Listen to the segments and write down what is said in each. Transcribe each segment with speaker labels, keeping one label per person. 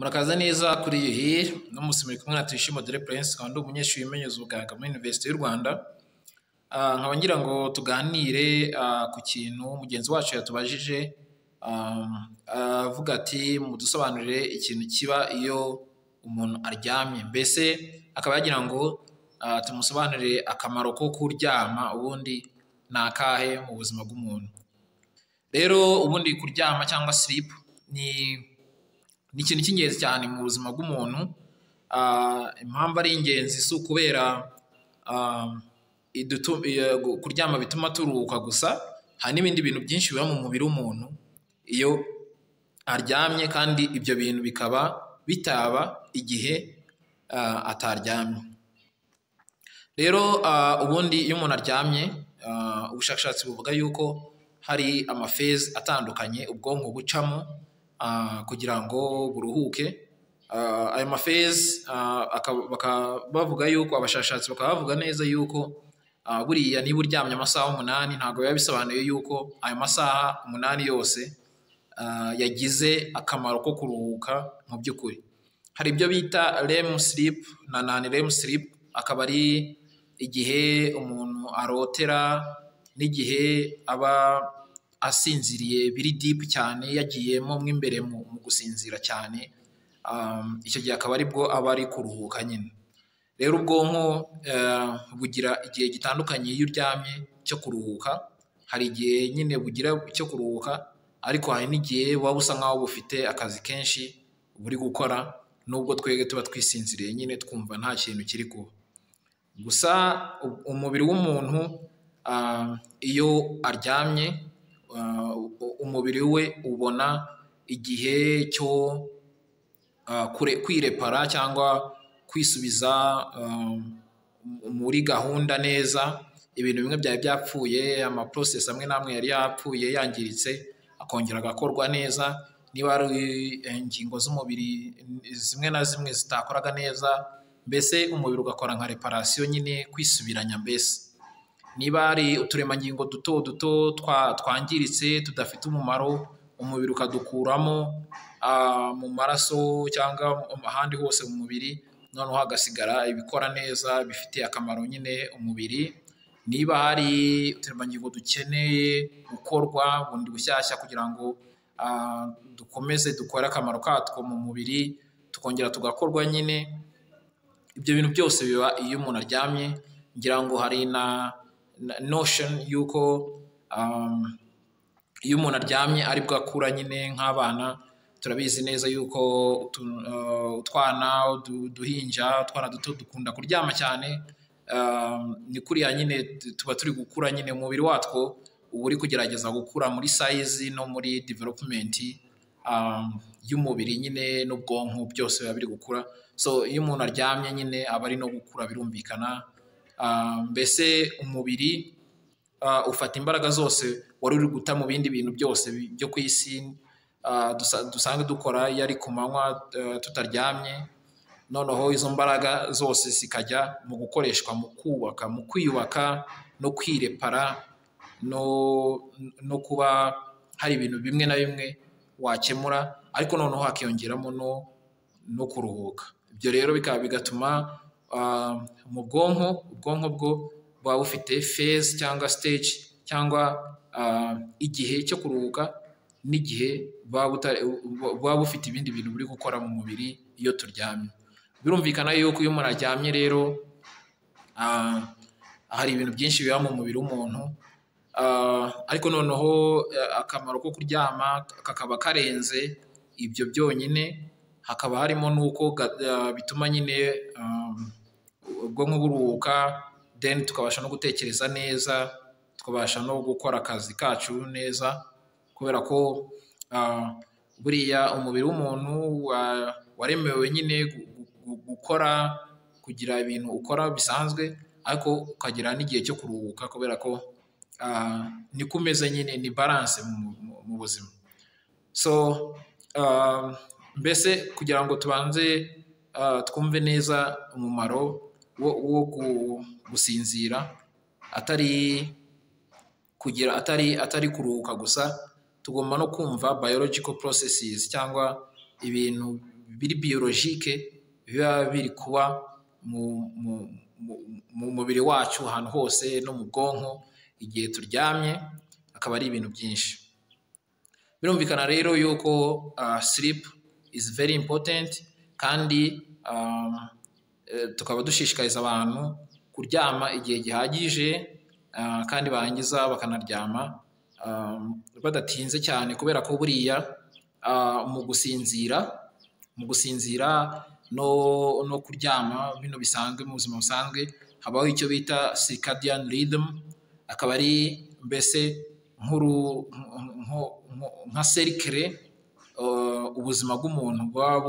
Speaker 1: Murakaza neza kuri iyi no muri kumwe na Tuyishime Dore Prince kandi umunyeshuri wimenyeza ubuganga muri University y'u Rwanda. Nkaba ngira ngo tuganire ku kintu mugenzi wacu yatubajije, avuga ati mudusobanurire ikintu kiba iyo umuntu aryamye, mbese akaba yagira ngo tumusobanurire akamaro ko kuryama ubundi ni akahe mu buzima bw'umuntu. Rero ubundi kuryama cyangwa sleep ni ikintu cy'ingenzi cyane mu buzima bw'umuntu. Impamvu ari ingenzi si ukubera kuryama bituma turuhuka gusa, hari n'ibindi bintu byinshi biba mu mubiri w'umuntu iyo aryamye, kandi ibyo bintu bikaba bitaba igihe ataryamye. Rero ubundi iyo umuntu aryamye, ubushakashatsi buvuga yuko hari amafezi atandukanye ubwonko bucamo kugira ngo buruhuke. Ayo mafezi bavuga yuko abashakashatsi bakaba bavuga neza yuko buriya niba uryamye amasaha 8 ntabwo biba bisobanuye yuko ayo masaha 8 yose yagize akamaro ko kuruhuka. Mu by'ukuri hari ibyo bita REM sleep na non-REM sleep, akaba ari igihe umuntu arotera n'igihe aba asinziriye biri deep cyane, yagiyemo mo imbere mu gusinzira cyane. Icyo gihe akaba aribwo aba ari kuruhuka nyine. Rero ubwonko bugira igihe gitandukanye iyo uryamye cyo kuruhuka. Hari igihe nyine bugira cyo kuruhuka, ariko hari n'igihe waba usa nkaho bufite akazi kenshi buri gukora, nubwo twebwe tuba twisinziriye nyine twumva nta kintu kiri kuba. Gusa umubiri w'umuntu iyo aryamye, umubiri we ubona igihe cyo kwirepara cyangwa kwisubiza muri gahunda neza. Ibintu bimwe byari byapfuye, amaprocess amwe n'amwe yari yapfuye yangiritse akongera agakorwa neza. Niba ari ingingo z'umubiri zimwe na zimwe zitakoraga neza, mbese umubiri ugakora nka reparation nyine, kwisubiranya. Mbese niba ari uturemangingo duto duto twangiritse tudafite umumaro, umubiri ukadukuramo mu maraso cyangwa ahandi hose mu mubiri, noneho hagasigara ibikora neza bifitiye akamaro nyine umubiri. Niba hari uturemangingo dukeneye gukorwa bundi bushyashya kugira ngo dukomeze dukore akamaro katwo mu mubiri, tukongera tugakorwa nyine. Ibyo bintu byose biba iyo umuntu aryamye. Ngira ngo hari na notion yuko iyo umuntu aryamye aribwo akura nyine. Nk'abana turabizi neza yuko utwana duto dukunda kuryama cyane. Ni kuriya nyine tuba turi gukura nyine, umubiri watwo uba uri kugerageza gukura muri size no muri development y'umubiri nyine, n'ubwonko byose biba biri gukura. So iyo umuntu aryamye nyine aba ari no gukura, birumvikana. Mbese umubiri ufata imbaraga zose wari uri guta mu bindi bintu byose byo ku isi dusanzwe dukora iyo ari ku manywa tutaryamye. Noneho izo mbaraga zose zikajya mu gukoreshwa mu kubaka, mu kwiyubaka no kwirepara, no kuba hari ibintu bimwe na bimwe wakemura, ariko noneho hakiyongeramo no kuruhuka. Ibyo rero bigatuma mu ubwonko bwo buba bufite phase cyangwa stage cyangwa igihe cyo kuruhuka, n'igihe buba bufite ibindi bintu buri gukora mu mubiri iyo turyamye. Birumvikana yuko iyo umuntu aryamye rero hari ibintu byinshi biba mu mubiri w'umuntu, ariko noneho akamaro ko kuryama kakaba karenze ibyo byonyine. Hakaba harimo n'uko bituma nyine ubwonko buruhuka, then tukabasha no gutekereza neza, tukabasha no gukora akazi kacu neza, kubera ko buriya umubiri w'umuntu waremewe nyine gukora, kugira ibintu ukora bisanzwe, ariko ukagira n'igihe cyo kuruhuka, kubera ko niko umeze nyine, ni balance mu buzima. So mbese kugira ngo tubanze twumve neza umumaro wo gusinzira, atari kuruhuka gusa, tugomba no kumva biological processes cyangwa ibintu biri biologique biba biri kuba mu mubiri wacu ahantu hose no mu bwonko igihe turyamye, akaba ari ibintu byinshi. Birumvikana rero yuko sleep is very important, kandi tukaba dushishikariza abantu kuryama igihe gihagije, kandi barangiza bakanaryama badatinze cyane, kubera ko buriya mu gusinzira no kuryama bino bisanzwe mu buzima busanzwe habaho icyo bita circadian rhythm, akaba ari mbese nka cercle ubuzima bw'umuntu buba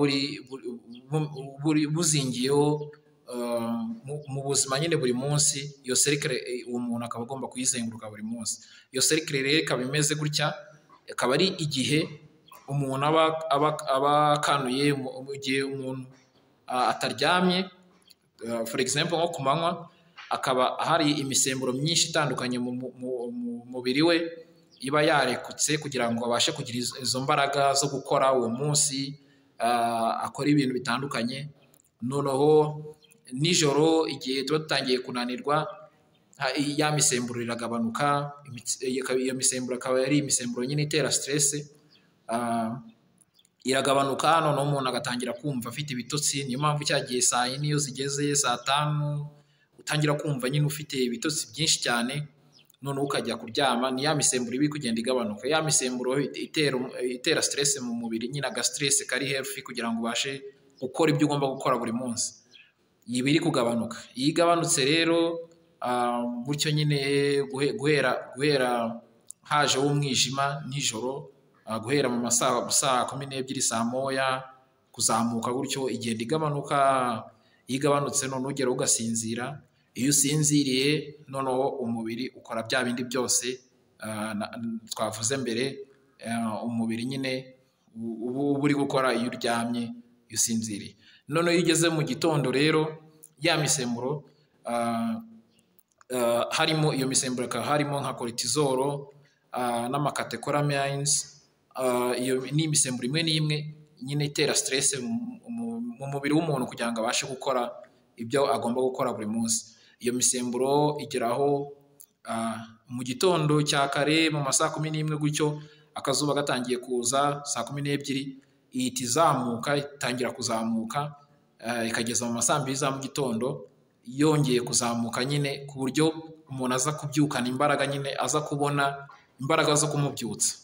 Speaker 1: buzingiyeho mu buzima nyine buri munsi. Iyo cercle uwo muntu akaba agomba kuyizenguruka buri munsi. Iyo cercle rero ikaba imeze gutya, akaba ari igihe umuntu aba akanuye mu gihe umuntu ataryamye. For example, nko ku manywa akaba hari imisemburo myinshi itandukanye mu mubiri we iba yarekutse kugira ngo abashe kugira izo mbaraga zo gukora uwo munsi, akora ibintu bitandukanye. Noneho nijoro igihe tuba dutangiye kunanirwa, ya misemburo iragabanuka. Iyo misemburo akaba ari imisemburo nyine itera stress, iragabanuka. Noneho umuntu agatangira kumva afite ibitotsi. Niyo mpamvu cyagiye saa yine iyo zigeze saa 5 utangira kumva nyine ufite ibitotsi byinshi cyane, noneho ukajya kuryama. Ni ya misemburo ibi kugenda igabanuka, ya misemburo itera stress mu mubiri, nyine aga stress kari healthy kugira ngo ubashe gukora ibyo ugomba gukora buri munsi, iba iri kugabanuka. Iyo igabanutse rero gutyo nyine guhera hajeho umwijima nijoro, guhera mu saa 12 saa 1 kuzamuka gutyo igenda igabanuka. Iyo igabanutse noneho ugera ugasinzira. Iyo usinziriye noneho umubiri ukora bya bindi byose twavuze mbere, umubiri nyine uba uri gukora iyo uryamye, iyo usinziriye. Noneho iyo ugeze mu gitondo rero, ya misemburo harimo iyo misemburo akaba harimo nka cortisol n'amakatecholamines. Iyo ni imisemburo imwe n'imwe nyine itera stress mu mubiri w'umuntu kugira ngo abashe gukora ibyo agomba gukora buri munsi. Iyo misemburo igeraho mu gitondo cya kare mu masaa 11 gutyo, akazuba gatangiye kuza saa 12 ihita izamuka, itangira kuzamuka ikageza mu masaa 2 za mu gitondo, yongeye kuzamuka nyine ku buryo umuntu aza kubyukana imbaraga, nyine aza kubona imbaraga zo kumubyutsa.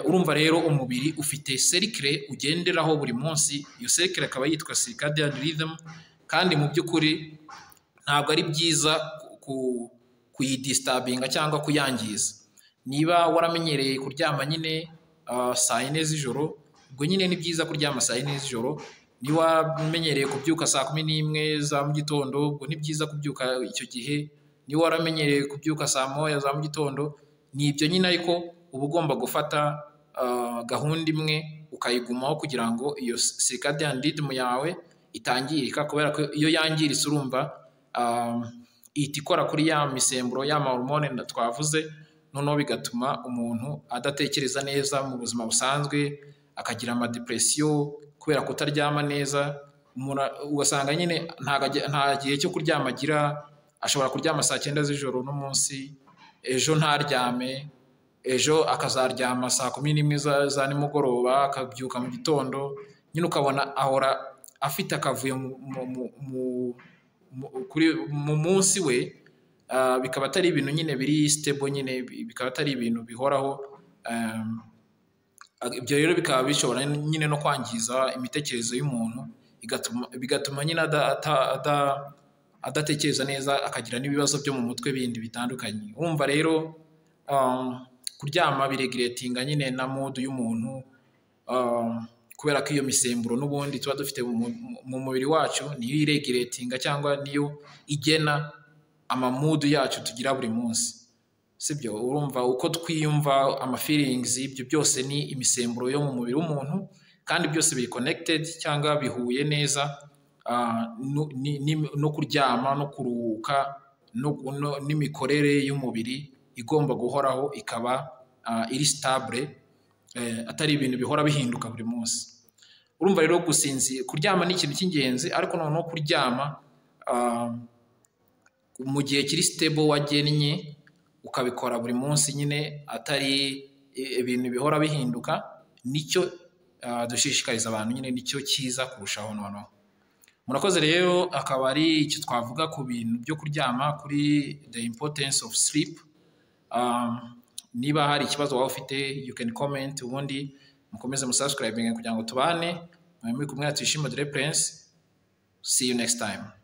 Speaker 1: Urumva rero umubiri ufite cercle ugenderaho buri munsi. Iyo cercle akaba yitwa circadian rhythm, kandi mu by'ukuri ntabwo ari byiza kuyidisturbinga cyangwa kuyangiza. Niba waramenyereye kuryama nyine saa 4 z'ijoro, ubwo nyine ni byiza kuryama saa 4 z'ijoro. Niba waramenyereye kubyuka saa 11 za mu gitondo, ubwo ni byiza kubyuka icyo gihe. Niba waramenyereye kubyuka saa 1 za mu gitondo, ni ibyo nyine, ariko uba ugomba gufata gahunda imwe ukayigumaho kugira ngo iyo circadian rhythm yawe itangirika, kubera ko iyo yangiritse urumva ihita ikora kuri ya misemburo, ya hormone twavuze, noneho bigatuma umuntu adatekereza neza mu buzima busanzwe, akagira amadepression kubera kutaryama neza. Umuntu ugasanga nyine nta gihe cyo kuryama agira, ashobora kuryama saa 9 z'ijoro no munsi, ejo ntaryame, ejo akazaryama saa 11 za nimugoroba, akabyuka mu gitondo. Nyine ukabona ahora afite akavuyo mu munsi we, bikaba atari ibintu nyine biri stable, nyine bikaba atari ibintu bihoraho. Ibyo rero bikaba bishobora nyine no kwangiza imitekerereze y'umuntu, bigatuma nyine adatekereza neza, akagira n'ibibazo byo mu mutwe bindi bitandukanye. Urumva rero kuryama biregulatinga nyine na mood y'umuntu, kubera ko iyo misemburo n'ubundi tuba dufite mu mubiri wacu niyo iregulatinga cyangwa niyo igena amamudu yacu tugira buri munsi, sibyo? Urumva uko twiyumva, feelings, ibyo byose ni imisemburo yo mu mubiri w'umuntu, kandi byose biri connected cyangwa bihuye neza. No kuryama no kuruhuka n'imikorere y'umubiri igomba guhoraho, ikaba iri stable, atari ibintu bihora bihinduka buri munsi. urumva rero kuryama ni ikintu cy'ingenzi, ariko noneho kuryama mu gihe kiri stable wagennye, ukabikora buri munsi nyine, atari ibintu bihora bihinduka, nicyo dushishikariza abantu nyine, nicyo cyiza kurushaho. noneho murakoze rero, akaba ari icyo twavuga ku bintu byo kuryama, kuri the importance of sleep. Niba hari ikibazo waba ufite, you can comment, ubundi mukomeze musubscribing kugira ngo tubane muri kumwe na Tuyishime Audrey Prince. See you next time.